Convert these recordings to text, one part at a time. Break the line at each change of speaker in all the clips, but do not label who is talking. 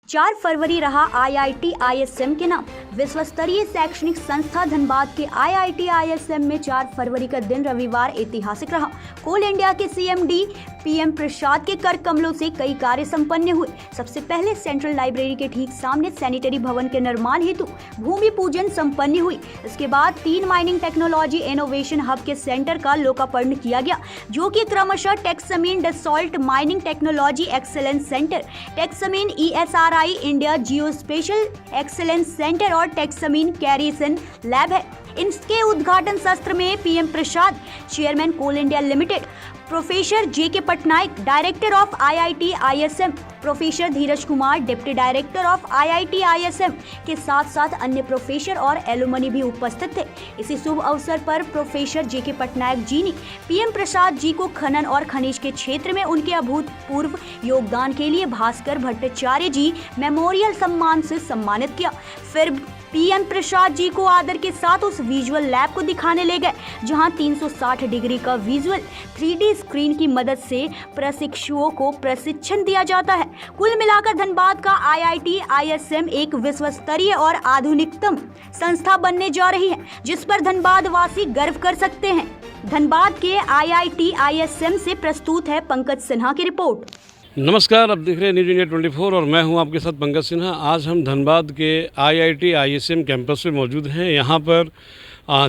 4 फरवरी रहा IIT ISM के नाम। विश्व स्तरीय शैक्षणिक संस्था धनबाद के आईआईटी आईएसएम में 4 फरवरी का दिन रविवार ऐतिहासिक रहा। कोल इंडिया के सीएमडी पीएम प्रसाद के कर कमलों से कई कार्य संपन्न हुए। सबसे पहले सेंट्रल लाइब्रेरी के ठीक सामने सैनिटरी भवन के निर्माण हेतु भूमि पूजन संपन्न हुई। इसके बाद 3 माइनिंग टेक्नोलॉजी इनोवेशन हब के सेंटर का लोकार्पण किया गया, जो कि क्रमशः Texmin Dassault mining technology excellence center, Texmin ESRI India geospatial excellence center और टेक्समीन कैरिसन लैब है। इनके उद्घाटन सत्र में PM Prasad, chairman Coal India Limited, professor JK Patnaik, director of IIT ISM, professor Dheeraj Kumar, deputy director of IIT ISM के साथ साथ अन्य प्रोफेसर और एलुमनी भी उपस्थित थे। इसी शुभ अवसर पर प्रोफेसर JK पटनायक जी ने पीएम प्रसाद जी को खनन और खनिज के क्षेत्र में उनके अभूतपूर्व योगदान के लिए भास्कर भट्टाचार्य जी मेमोरियल सम्मान से सम्मानित किया। फिर पीएम प्रसाद जी को आदर के साथ उस विजुअल लैब को दिखाने ले गए, जहां 360 डिग्री का विजुअल 3D स्क्रीन की मदद से प्रशिक्षुओं को प्रशिक्षण दिया जाता है। कुल मिलाकर धनबाद का आईआईटी आईएसएम एक विश्व स्तरीय और आधुनिकतम संस्था बनने जा रही है, जिस पर धनबाद वासी गर्व कर सकते हैं। धनबाद के आईआईटी आईएसएम से प्रस्तुत है पंकज सिन्हा की रिपोर्ट।
नमस्कार, आप देख रहे हैं न्यूज़ इंडिया 24 और मैं हूं आपके साथ पंकज सिन्हा। आज हम धनबाद के आईआईटी आईएसएम कैंपस में मौजूद हैं। यहां पर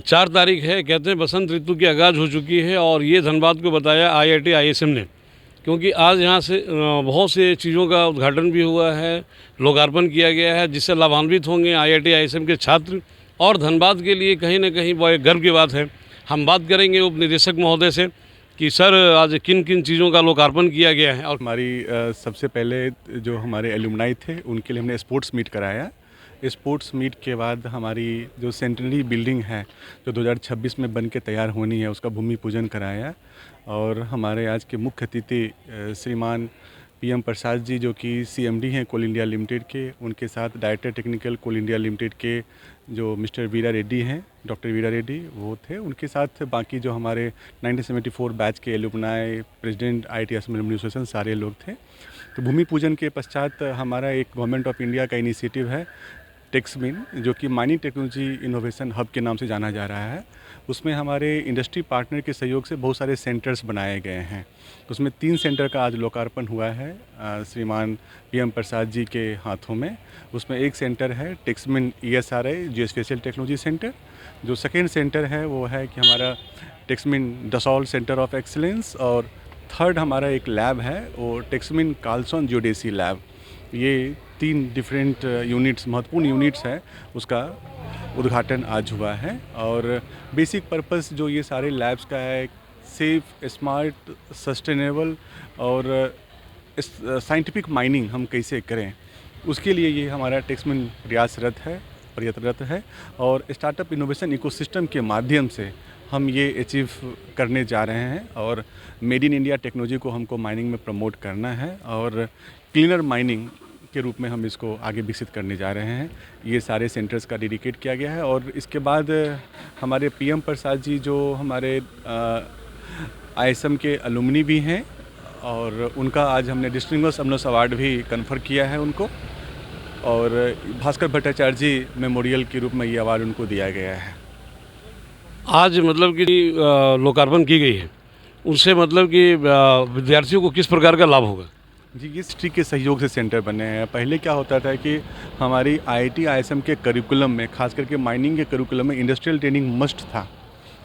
4 तारीख है, कहते हैं बसंत ऋतु की आगाज़ हो चुकी है और ये धनबाद को बताया आईआईटी आईएसएम ने, क्योंकि आज यहां से बहुत से चीज़ों का उद्घाटन भी हुआ है, लोकार्पण किया गया है, जिससे लाभान्वित होंगे आईआईटी आईएसएम के छात्र और धनबाद के लिए कहीं ना कहीं वो एक गर्व की बात है। हम बात करेंगे उप निदेशक महोदय से कि सर आज किन किन चीज़ों का लोकार्पण किया गया है। और
हमारी सबसे पहले जो हमारे एलुमनाई थे उनके लिए हमने स्पोर्ट्स मीट कराया। स्पोर्ट्स मीट के बाद हमारी जो सेंटनरी बिल्डिंग है जो 2026 में बन के तैयार होनी है, उसका भूमि पूजन कराया। और हमारे आज के मुख्य अतिथि श्रीमान पीएम प्रसाद जी, जो कि CMD हैं कोल इंडिया लिमिटेड के, उनके साथ डायरेक्टर टेक्निकल कोल इंडिया लिमिटेड के जो मिस्टर वीरा रेड्डी हैं, डॉक्टर वीरा रेड्डी, वो थे। उनके साथ बाकी जो हमारे 1974 बैच के alumni, president IIT Assam association, सारे लोग थे। तो भूमि पूजन के पश्चात हमारा एक गवर्नमेंट ऑफ इंडिया का इनिशिएटिव है टेक्समीन, जो कि माइनिंग टेक्नोलॉजी इनोवेशन हब के नाम से जाना जा रहा है। उसमें हमारे इंडस्ट्री पार्टनर के सहयोग से बहुत सारे सेंटर्स बनाए गए हैं। उसमें 3 सेंटर का आज लोकार्पण हुआ है श्रीमान पीएम प्रसाद जी के हाथों में। उसमें एक सेंटर है टेक्समीन ESRI जियो स्पेशल टेक्नोलॉजी सेंटर। जो सेकेंड सेंटर है वो है कि हमारा टेक्समीन डसॉल्ट सेंटर ऑफ एक्सीलेंस। और थर्ड हमारा एक लैब है वो टेक्समीन कार्लसन जियोडेसी लैब। ये 3 डिफरेंट यूनिट्स, महत्वपूर्ण यूनिट्स हैं, उसका उद्घाटन आज हुआ है। और बेसिक पर्पस जो ये सारे लैब्स का है, सेफ, स्मार्ट, सस्टेनेबल और साइंटिफिक माइनिंग हम कैसे करें, उसके लिए ये हमारा टेक्समीन प्रयत्नरत है। और स्टार्टअप इनोवेशन इकोसिस्टम के माध्यम से हम ये अचीव करने जा रहे हैं। और मेड इन इंडिया टेक्नोलॉजी को हमको माइनिंग में प्रमोट करना है और क्लीनर माइनिंग के रूप में हम इसको आगे विकसित करने जा रहे हैं। ये सारे सेंटर्स का डेडिकेट किया गया है। और इसके बाद हमारे पीएम प्रसाद जी जो हमारे ISM के अलुमनी भी हैं, और उनका आज हमने डिस्टिंग्विश्ड अलमनस अवार्ड भी कन्फर किया है उनको। और भास्कर भट्टाचार्य जी मेमोरियल के रूप में ये अवार्ड उनको दिया गया है।
आज मतलब कि लोकार्पण की गई है, उससे मतलब कि विद्यार्थियों को किस प्रकार का लाभ होगा?
जी, ये सिटी के सहयोग से सेंटर बने हैं। पहले क्या होता था कि हमारी IIT ISM के करिकुलम में, खास करके माइनिंग के करिकुलम में, इंडस्ट्रियल ट्रेनिंग मस्ट था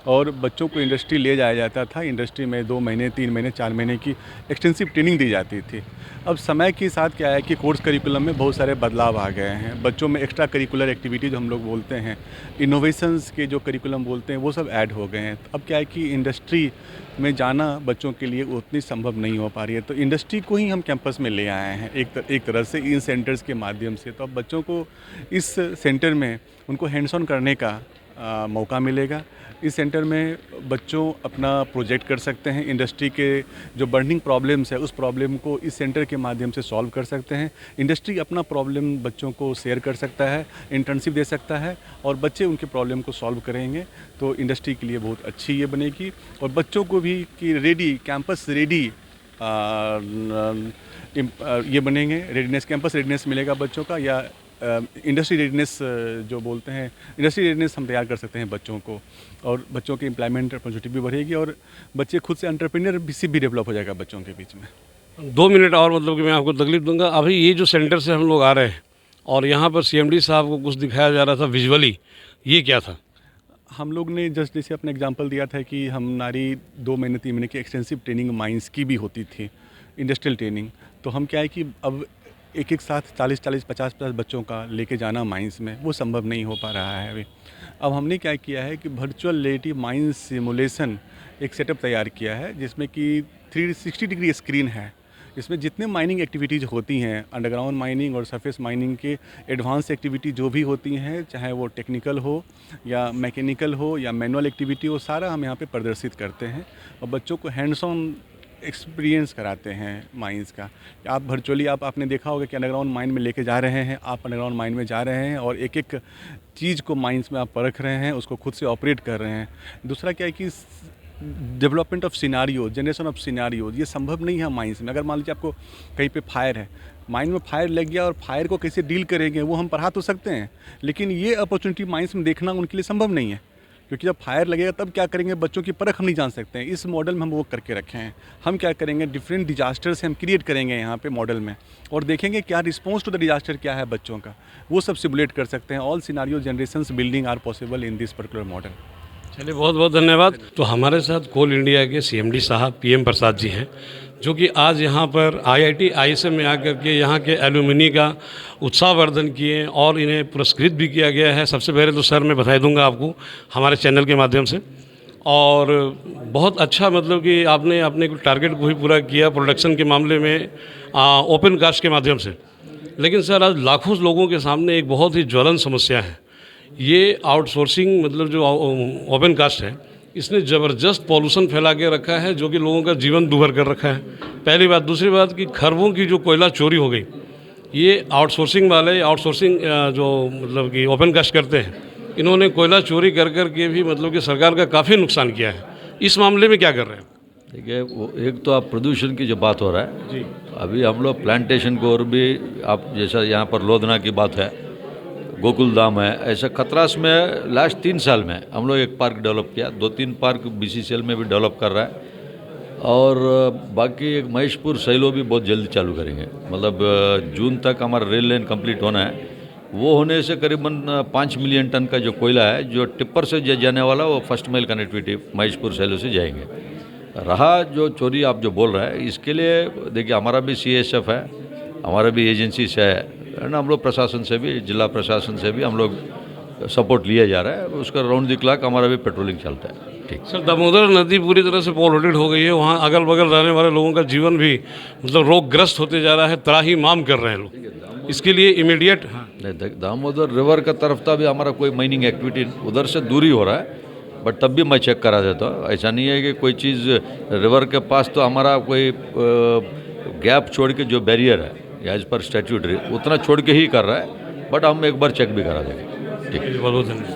और बच्चों को इंडस्ट्री ले जाया जाता था। इंडस्ट्री में 2 महीने, 3 महीने, 4 महीने की एक्सटेंसिव ट्रेनिंग दी जाती थी। अब समय के साथ क्या है कि कोर्स करिकुलम में बहुत सारे बदलाव आ गए हैं। बच्चों में एक्स्ट्रा करिकुलर एक्टिविटी जो हम लोग बोलते हैं, इनोवेशंस के जो करिकुलम बोलते हैं, वो सब ऐड हो गए हैं। अब क्या है कि इंडस्ट्री में जाना बच्चों के लिए उतनी संभव नहीं हो पा रही है, तो इंडस्ट्री को ही हम कैंपस में ले आए हैं एक तरह से इन सेंटर्स के माध्यम से। तो अब बच्चों को इस सेंटर में उनको हैंड्स ऑन करने का मौका मिलेगा। इस सेंटर में बच्चों अपना प्रोजेक्ट कर सकते हैं। इंडस्ट्री के जो बर्निंग प्रॉब्लम्स है, उस प्रॉब्लम को इस सेंटर के माध्यम से सॉल्व कर सकते हैं। इंडस्ट्री अपना प्रॉब्लम बच्चों को शेयर कर सकता है, इंटर्नशिप दे सकता है और बच्चे उनके प्रॉब्लम को सॉल्व करेंगे। तो इंडस्ट्री के लिए बहुत अच्छी ये बनेगी और बच्चों को भी कि रेडी, कैंपस रेडी ये बनेंगे, रेडीनेस कैंपस रेडीनेस मिलेगा बच्चों का, या इंडस्ट्री रेडीनेस जो बोलते हैं, इंडस्ट्री रेडीनेस हम तैयार कर सकते हैं बच्चों को, और बच्चों की एम्प्लॉयमेंट अपॉर्चुनिटी भी बढ़ेगी और बच्चे खुद से एंटरप्रेन्योर भी डेवलप हो जाएगा बच्चों के बीच में।
2 मिनट और मतलब कि मैं आपको तकलीफ दूंगा। अभी ये जो सेंटर से हम लोग आ रहे हैं और यहाँ पर सीएमडी साहब को कुछ दिखाया जा रहा था विजुअली, ये क्या था?
हम लोग ने जस्ट जैसे अपना एग्जांपल दिया था कि हमारी 2 महीने 3 महीने की एक्सटेंसिव ट्रेनिंग माइंस की भी होती थी, इंडस्ट्रियल ट्रेनिंग। तो हम क्या है कि अब एक साथ 40-40, 50-50 बच्चों का लेके जाना माइंस में वो संभव नहीं हो पा रहा है अभी। अब हमने क्या किया है कि वर्चुअल रियलिटी माइंस सिमुलेशन एक सेटअप तैयार किया है, जिसमें कि 360 डिग्री स्क्रीन है। इसमें जितने माइनिंग एक्टिविटीज़ होती हैं, अंडरग्राउंड माइनिंग और सरफेस माइनिंग के एडवांस एक्टिविटी जो भी होती हैं, चाहे वो टेक्निकल हो या मैकेनिकल हो या मैनुअल एक्टिविटी हो, सारा हम यहाँ पे प्रदर्शित करते हैं और बच्चों को हैंड्स ऑन एक्सपीरियंस कराते हैं माइंस का। आप वर्चुअली आपने देखा होगा कि अंडरग्राउंड माइन में लेके जा रहे हैं, आप अंडरग्राउंड माइन में जा रहे हैं और एक एक चीज़ को माइंस में आप परख रहे हैं, उसको खुद से ऑपरेट कर रहे हैं। दूसरा क्या है कि development of scenario, generation of scenario, ये संभव नहीं है माइंस में। अगर मान लीजिए आपको कहीं पे फायर है, माइन में फायर लग गया और फायर को कैसे डील करेंगे वो हम पढ़ा तो सकते हैं, लेकिन ये अपॉर्चुनिटी माइंस में देखना उनके लिए संभव नहीं है, क्योंकि जब फायर लगेगा तब क्या करेंगे, बच्चों की परख हम नहीं जान सकते हैं। इस मॉडल में हम वो करके रखे हैं। हम क्या करेंगे, डिफरेंट डिजास्टर्स हम क्रिएट करेंगे यहाँ पे मॉडल में और देखेंगे क्या रिस्पॉन्स टू द डिजास्टर क्या है बच्चों का, वो सब सिमुलेट कर सकते हैं। All scenario generations building are possible in this particular model.
चलिए, बहुत बहुत धन्यवाद। तो हमारे साथ कोल इंडिया के सीएमडी साहब पीएम प्रसाद जी हैं, जो कि आज यहाँ पर आईआईटी आईएसएम में आकर के यहाँ के एल्यूमिनी का उत्साहवर्धन किए और इन्हें पुरस्कृत भी किया गया है। सबसे पहले तो सर मैं बधाई दूंगा आपको हमारे चैनल के माध्यम से, और बहुत अच्छा मतलब कि आपने अपने टारगेट को ही पूरा किया प्रोडक्शन के मामले में ओपन कास्ट के माध्यम से। लेकिन सर, आज लाखों लोगों के सामने एक बहुत ही ज्वलन समस्या है, ये आउटसोर्सिंग मतलब जो ओपन कास्ट है, इसने ज़बरदस्त पॉल्यूशन फैला के रखा है, जो कि लोगों का जीवन दूभर कर रखा है। पहली बात। दूसरी बात कि खरबों की जो कोयला चोरी हो गई, ये आउटसोर्सिंग वाले जो मतलब कि ओपन कास्ट करते हैं, इन्होंने कोयला चोरी कर के भी मतलब कि सरकार का काफ़ी नुकसान किया है। इस मामले में क्या कर रहे हैं?
देखिए, वो एक तो आप प्रदूषण की जो बात हो रहा है
जी,
अभी हम लोग प्लांटेशन को, और भी आप जैसा यहाँ पर लोधना की बात है, गोकुलधाम है, ऐसा खतरास में लास्ट 3 साल में हम लोग एक पार्क डेवलप किया, 2-3 पार्क बीसीसीएल में भी डेवलप कर रहा है, और बाकी एक महेशपुर सैलो भी बहुत जल्दी चालू करेंगे। मतलब जून तक हमारा रेल लाइन कंप्लीट होना है। वो होने से करीबन 5 मिलियन टन का जो कोयला है जो टिप्पर से जाने वाला, वो फर्स्ट माइल कनेक्टिविटी महेशपुर सैलो से जाएंगे। रहा जो चोरी आप जो बोल रहे हैं, इसके लिए देखिए हमारा भी CSF है, हमारा भी एजेंसी से है ना, हम लोग प्रशासन से भी, जिला प्रशासन से भी हम लोग सपोर्ट लिया जा रहा है। उसका राउंड द क्लॉक हमारा भी पेट्रोलिंग चलता है। ठीक
सर, दामोदर नदी पूरी तरह से पॉल्यूटेड हो गई है, वहाँ अगल बगल रहने वाले लोगों का जीवन भी मतलब रोगग्रस्त होते जा रहा है, त्राही माम कर रहे हैं लोग। इसके लिए इमीडिएट
दामोदर रिवर का तरफ था भी हमारा कोई माइनिंग एक्टिविटी उधर से दूरी हो रहा है, बट तब भी मैं चेक करा देता हूँ। ऐसा नहीं है कि कोई चीज़ रिवर के पास तो हमारा कोई गैप छोड़ के जो बैरियर है एज पर स्टैट्यूटरी उतना छोड़ के ही कर रहा है, बट हम एक बार चेक भी करा देंगे। ठीक है,
बहुत बहुत धन्यवाद।